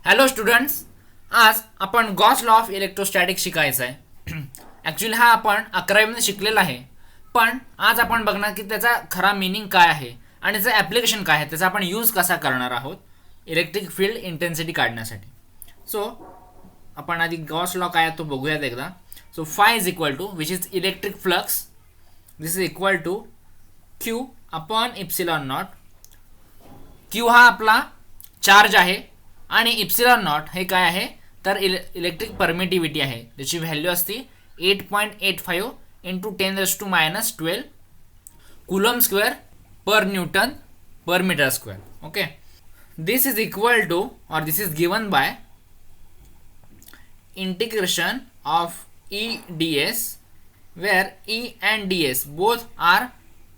Hello students, आज आपण Gauss law of electrostatic शिकायचं आहे. ॲक्च्युली हा आपण 11वीमध्ये शिकलेला आहे, पण आज आपण बघणार की त्याचा खरा मिनिंग काय आहे आणि त्याचं ॲप्लिकेशन काय आहे, त्याचा आपण यूज कसा करणार आहोत इलेक्ट्रिक फील्ड इंटेन्सिटी काढण्यासाठी. सो आपण आधी गॉस लॉ काय आहे तो बघूयात एकदा. So phi is equal to which is electric flux, this is equal to Q upon epsilon naught. Q हा आपला चार्ज आहे आणि इप्सिलॉन नॉट हे काय आहे तर इलेक्ट्रिक परमिटिव्हिटी आहे, त्याची व्हॅल्यू असते 8.85 इंटू 10⁻⁻12 कुलम स्क्वेअर पर न्यूटन पर metre square. Okay, this is equal to और this is given by integration of E ds where E and ds both are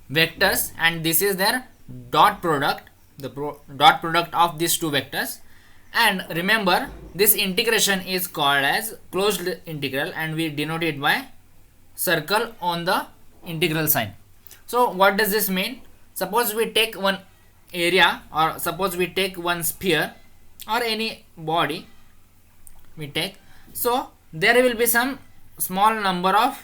vectors and this is their dot product, the dot product of these two vectors. And remember, this integration is called as closed integral and we denote it by circle on the integral sign. So what does this mean? Suppose we take one area or suppose we take one sphere or any body we take. So there will be some small number of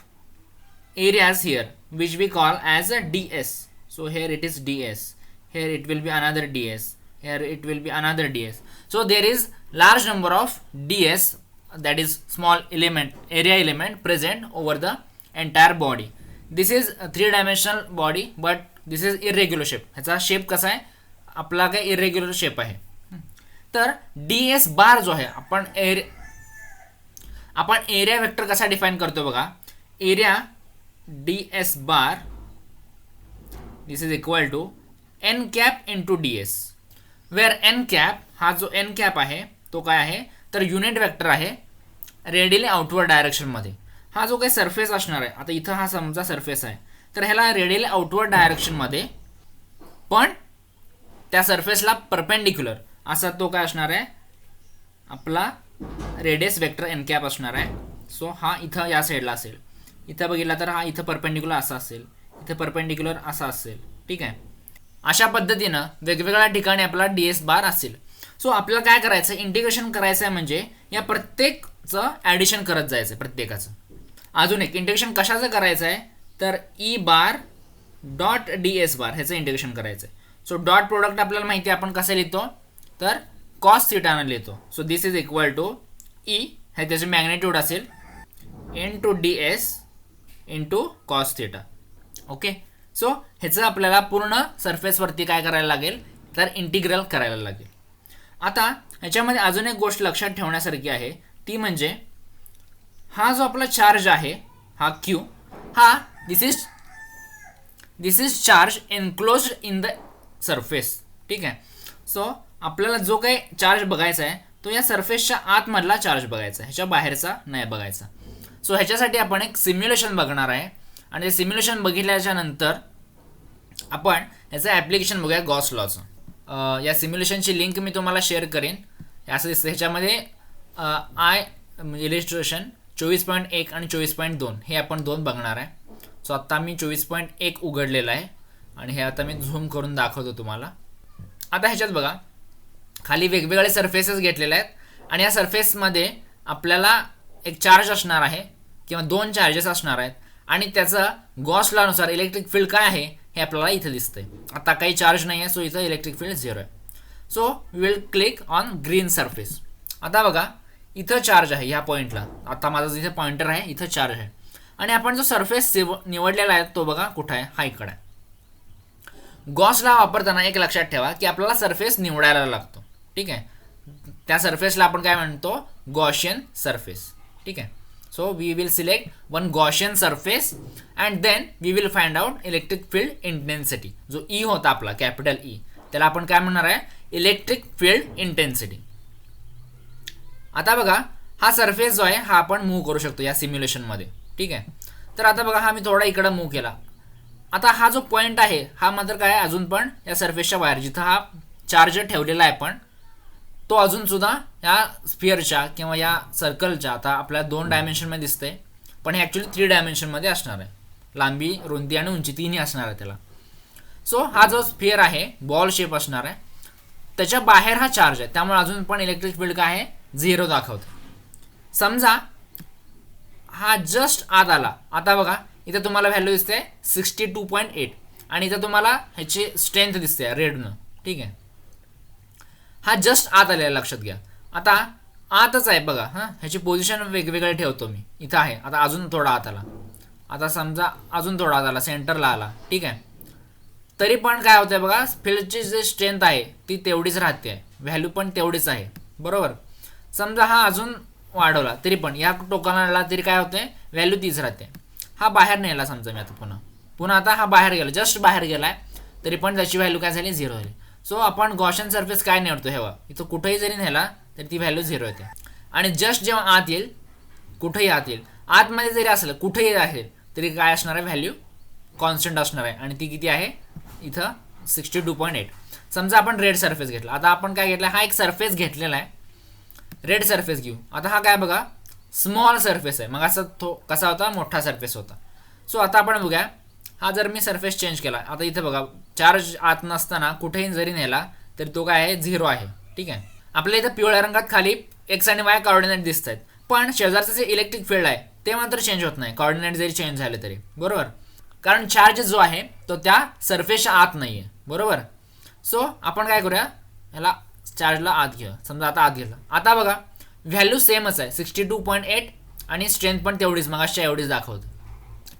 areas here which we call as a ds. So here it is ds, here it will be another ds, here it will be another ds. So there is large number of ds, that is small element, area element present over the entire body. This is a 3-dimensional body but this is irregular shape. ह्याचा shape कसा आहे आपला काय irregular shape आहे. तर ds बार जो आहे आपण एरिया वेक्टर कसा डिफाइन करतो बघा. Area ds bar this is equal to n cap into ds, where n cap हा जो n कॅप आहे तो काय आहे तर युनिट वेक्टर आहे रेडियली आउटवर्ड डायरेक्शनमध्ये. हा जो काही सरफेस असणार आहे, आता इथं हा समजा सरफेस आहे तर ह्याला रेडियली आउटवर्ड डायरेक्शनमध्ये पण त्या सरफेसला परपेंडिक्युलर असा तो काय असणार आहे आपला रेडियस वेक्टर एन कॅप असणार आहे. सो हा इथं या साईडला असेल, इथं बघितला तर हा इथं परपेंडिक्युलर असा असेल, इथं परपेंडिक्युलर असा असेल. ठीक आहे, अशा पद्धतीनं वेगवेगळ्या ठिकाणी आपला ds बार असेल. सो आपल्याला काय करायचं, इंटिग्रेशन करायचं आहे म्हणजे या प्रत्येकचं ॲडिशन करत जायचं प्रत्येकाचं. अजून एक इंटिग्रेशन कशाचं करायचं आहे तर ई बार डॉट ds बार ह्याचं इंटिग्रेशन करायचं आहे. सो डॉट प्रोडक्ट आपल्याला माहिती आहे आपण कसं लिहितो तर कॉस थिटानं लिहितो. So this is equal to E हे त्याचे मॅग्नेट्यूड असेल into ds into cos theta. Okay, so ह्याचं आपल्याला पूर्ण सरफेसवरती काय करायला लागेल तर इंटिग्रल करायला लागेल. आता ह्याच्यामध्ये अजून एक गोष्ट लक्षात ठेवण्यासारखी आहे, ती म्हणजे हा जो आपला चार्ज आहे हा क्यू हा this is charge enclosed in the surface. ठीक आहे, सो आपल्याला जो काही चार्ज बघायचा आहे तो या सरफेसच्या आतमधला चार्ज बघायचा आहे, ह्याच्या बाहेरचा नाही बघायचा. सो ह्याच्यासाठी आपण एक सिम्युलेशन बघणार आहे आणि सिम्युलेशन बघितल्याच्या नंतर आपण ह्याचं ॲप्लिकेशन बघूया गॉस लॉचं. या सिम्युलेशनची लिंक मी तुम्हाला शेअर करेन. असं दिसतं ह्याच्यामध्ये म्हणजे इलिस्ट्रेशन 24.1 आणि 24.2 हे आपण दोन बघणार आहे. सो आत्ता मी 24.1 उघडलेलं आहे आणि हे आता मी झूम करून दाखवतो तुम्हाला. आता ह्याच्यात बघा खाली वेगवेगळे सरफेसेस घेतलेले आहेत आणि या सरफेसमध्ये आपल्याला एक चार्ज असणार आहे किंवा दोन चार्जेस असणार आहेत आणि त्याचं गॉस लॉनुसार इलेक्ट्रिक फील्ड काय आहे हे आपल्याला इथं दिसतंय. आता काही चार्ज नाही आहे, सो इथं इलेक्ट्रिक फील्ड 0 आहे. So we will click on green surface. आता बघा इथं चार्ज आहे ह्या पॉईंटला, आता माझा जिथे पॉइंटर आहे इथं चार्ज आहे आणि आपण जो सरफेस निवडलेला आहे तो बघा कुठं आहे, हा इकडे आहे. गॉस लॉ वापरताना एक लक्षात ठेवा की आपल्याला सरफेस निवडायला लागतो. ठीक आहे, त्या सरफेसला आपण काय म्हणतो गॉशियन सरफेस. ठीक आहे, so we will select one Gaussian surface and then we will find out electric field intensity. जो ई होता आपला कॅपिटल ई त्याला आपण काय म्हणणार आहे इलेक्ट्रिक फील्ड इंटेन्सिटी. आता बघा हा सरफेस जो आहे हा आपण मूव्ह करू शकतो या सिम्युलेशनमध्ये. ठीक आहे, तर आता बघा हा मी थोडा इकडं मूव्ह केला. आता हा जो पॉईंट आहे हा मात्र काय अजून पण या सरफेसच्या बाहेर जिथं हा चार्ज ठेवलेला आहे पण तो अजून सुद्धा या स्फिअरच्या किंवा या सर्कलच्या आता आपल्याला 2 डायमेन्शनमध्ये दिसतंय पण हे ॲक्च्युली 3 डायमेन्शनमध्ये असणार आहे. लांबी, रुंदी आणि उंची तिन्ही असणार आहे त्याला. सो हा जो स्फिअर आहे बॉल शेप असणार आहे त्याच्या बाहेर हा चार्ज आहे, त्यामुळे अजून पण इलेक्ट्रिक फील्ड काय आहे, 0 दाखवतो. समजा हा जस्ट आत आला. आता बघा इथं तुम्हाला व्हॅल्यू दिसते 62.8 आणि इथं तुम्हाला ह्याची स्ट्रेंथ दिसते रेडनं. ठीक आहे, हा जस्ट आत आलेला लक्षात घ्या. आता आतच आहे बघा, हां ह्याची पोझिशन वेगवेगळे ठेवतो मी. इथं आहे, आता अजून थोडा आत आला. आता समजा अजून थोडा आत आला, सेंटरला आला. ठीक आहे, तरी पण काय होतंय बघा, फील्डची जी स्ट्रेंथ आहे ती तेवढीच राहते, व्हॅल्यू पण तेवढीच आहे. बरोबर. समजा हा अजून वाढवला तरी पण या टोकाला आला तरी काय होतंय, व्हॅल्यू तीच राहते. हा बाहेर नेला समजा मी आता पुन्हा आता हा बाहेर गेला, जस्ट बाहेर गेलाय, तरी पण त्याची व्हॅल्यू काय झाली, 0 झाली. सो आपण गॉशन सरफेस काय निवडतो हे इथं कुठेही जरी नेला तरी ती व्हॅल्यू 0 येते. आणि जस्ट जेव्हा आत येईल, कुठेही आत येईल, आतमध्ये जरी असलं कुठेही असेल तरी काय असणार आहे, व्हॅल्यू कॉन्स्टंट असणार आहे. आणि ती किती आहे इथं 62.8. समजा आपण रेड सरफेस घेतला. आता आपण काय घेतला, हा एक सरफेस घेतलेला आहे, रेड सरफेस घेऊ. आता हा काय बघा, स्मॉल सरफेस आहे, मग असं तो कसा होता, मोठा सरफेस होता. सो आता आपण बघूया, हा जर मी सरफेस चेंज केला, आता इथं बघा चार्ज आत नसताना कुठेही जरी नेला तरी तो काय आहे, 0 आहे. ठीक आहे, आपल्या इथं पिवळ्या रंगात खाली एक्स आणि वाय कॉर्डिनेट दिसत आहेत, पण शेजारचं जे इलेक्ट्रिक फील्ड आहे ते मात्र चेंज होत नाही, कॉर्डिनेट जरी चेंज झाले तरी. बरोबर, कारण चार्ज जो आहे तो त्या सरफेसच्या आत नाही आहे. बरोबर. सो आपण काय करूया, ह्याला चार्जला आत घेऊया. समजा आता आत गेला. आता बघा व्हॅल्यू सेमच आहे, 62.8 आणि स्ट्रेंथ पण तेवढीच मगाशी एवढीच दाखवते.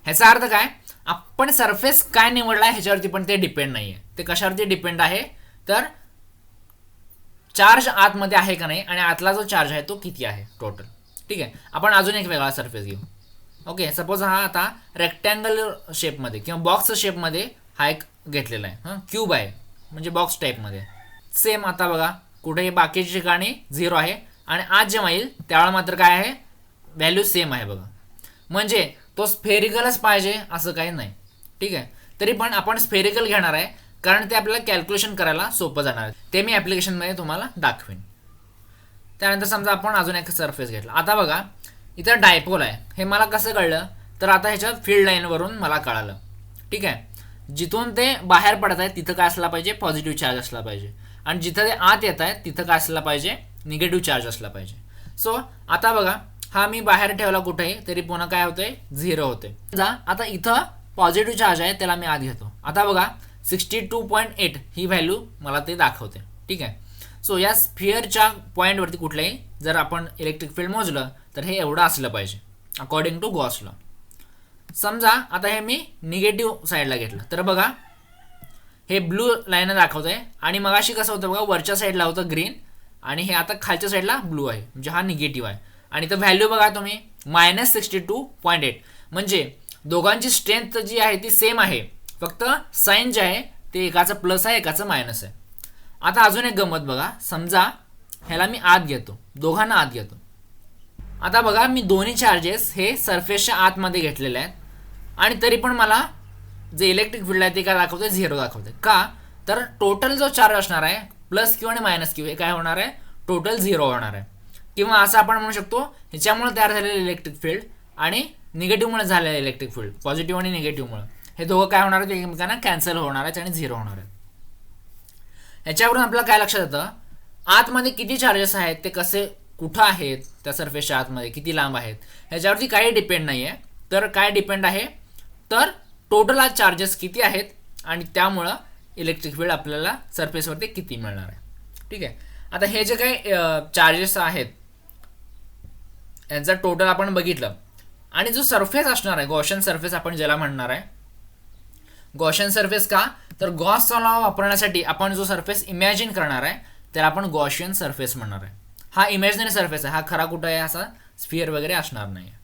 ह्याचा अर्थ काय, आपण सरफेस काय निवडला ह्याच्यावरती पण ते डिपेंड नाही आहे. ते कशावरती डिपेंड आहे, तर चार्ज आतमध्ये आहे का नाही आणि आतला जो चार्ज आहे तो किती आहे टोटल. ठीक आहे, आपण अजून एक वेगळा सरफेस घेऊ. ओके, सपोज हा आता रेक्टँगल शेपमध्ये किंवा बॉक्स शेपमध्ये हा एक घेतलेला आहे, हां क्यूब आहे म्हणजे बॉक्स टाईपमध्ये. सेम आता बघा कुठेही बाकीच्या ठिकाणी 0 आहे आणि आज जेव्हा येईल त्यावेळेला मात्र काय आहे, व्हॅल्यू सेम आहे बघा. म्हणजे तो स्फेरिकलच पाहिजे असं काही नाही. ठीक आहे, तरी पण आपण स्फेरिकल घेणार आहे कारण ते आपल्याला कॅल्क्युलेशन करायला सोपं जाणार आहे. ते मी ॲप्लिकेशनमध्ये तुम्हाला दाखवेन. त्यानंतर समजा आपण अजून एक सरफेस घेतला. आता बघा इथं डायपोल आहे, हे मला कसं कळलं, तर आता ह्याच्या फील्ड लाईनवरून मला कळालं. ठीक आहे, जिथून ते बाहेर पडत आहे तिथं काय असला पाहिजे, पॉझिटिव्ह चार्ज असला पाहिजे, आणि जिथं ते आत येत आहे तिथं काय असला पाहिजे, निगेटिव्ह चार्ज असला पाहिजे. सो आता बघा हा मी बाहेर ठेवला कुठेही तरी पुन्हा काय होतंय, 0 होते. आता इथं पॉझिटिव्ह चार्ज आहे त्याला मी आत घेतो. आता बघा 62.8 ही व्हॅल्यू मला ते दाखवते. ठीक आहे, सो या स्फिअरच्या पॉईंटवरती कुठल्याही जर आपण इलेक्ट्रिक फील्ड मोजलं तर हे एवढं असलं पाहिजे अकॉर्डिंग टू गॉस लॉ. समजा आता हे मी निगेटिव्ह साईडला घेतलं तर बघा हे ब्लू लाईन दाखवत आहे आणि मगाशी कसं होतं बघा, वरच्या साईडला होतं ग्रीन आणि हे आता खालच्या साईडला ब्लू आहे, म्हणजे हा निगेटिव्ह आहे. आणि तर व्हॅल्यू बघा तुम्ही -62.8, म्हणजे दोघांची स्ट्रेंथ जी आहे ती सेम आहे, फक्त साईन जे आहे ते एकाचं प्लस आहे एकाचं मायनस आहे. आता अजून एक गंमत बघा, समजा ह्याला मी आत घेतो, दोघांना आत घेतो. आता बघा मी दोन्ही चार्जेस हे सरफेसच्या आतमध्ये घेतलेले आहेत आणि तरी पण मला जे इलेक्ट्रिक फील्ड आहे ते काय दाखवते, 0 दाखवते. का, तर टोटल जो चार्ज असणार आहे प्लस क्यू आणि मायनस क्यू हे काय होणार आहे, टोटल 0 होणार आहे. किंवा असं आपण म्हणू शकतो ह्याच्यामुळे तयार झालेले इलेक्ट्रिक फील्ड आणि निगेटिव्हमुळे झालेलं इलेक्ट्रिक फील्ड, पॉझिटिव्ह आणि निगेटिव्हमुळे हे दोघं काय होणार आहेत, एकमेकांना कॅन्सल होणार आहेत आणि 0 होणार आहेत. ह्याच्यावरून आपल्याला काय लक्षात येतं, आतमध्ये किती चार्जेस आहेत ते कसे कुठं आहेत, त्या सरफेसच्या आतमध्ये किती लांब आहेत ह्याच्यावरती काही डिपेंड नाही आहे. तर काय डिपेंड आहे, तर टोटल आज चार्जेस किती आहेत आणि त्यामुळं इलेक्ट्रिक फील्ड आपल्याला सरफेसवरती किती मिळणार आहे. ठीक आहे, आता हे जे काही चार्जेस आहेत यांचा टोटल आपण बघितलं आणि जो सरफेस असणार आहे गॉशन सरफेस आपण ज्याला म्हणणार आहे, गॉशन सरफेस का, तर गॉसचा लॉ वापरण्यासाठी आपण जो सरफेस इमॅजिन करणार आहे त्याला आपण गॉशियन सरफेस म्हणणार आहे. हा इमॅजिनरी सरफेस आहे, हा खरा कुठं आहे असा स्फिअर वगैरे असणार नाही.